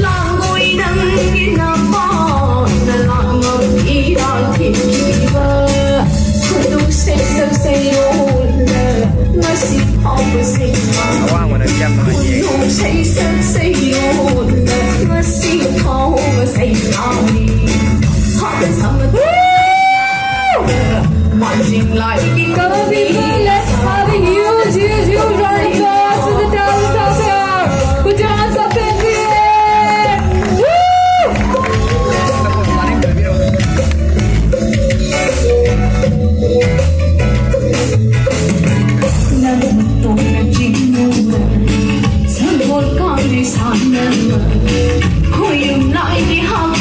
浪归人的那帮，那浪儿依然天气热，可都谁谁谁有了，我是好不谁嘛，可都谁谁谁有了，我是好不谁哪里，好的什么都，满进来的隔壁。Hãy subscribe cho kênh Ghiền Mì Gõ để không bỏ lỡ những video hấp dẫn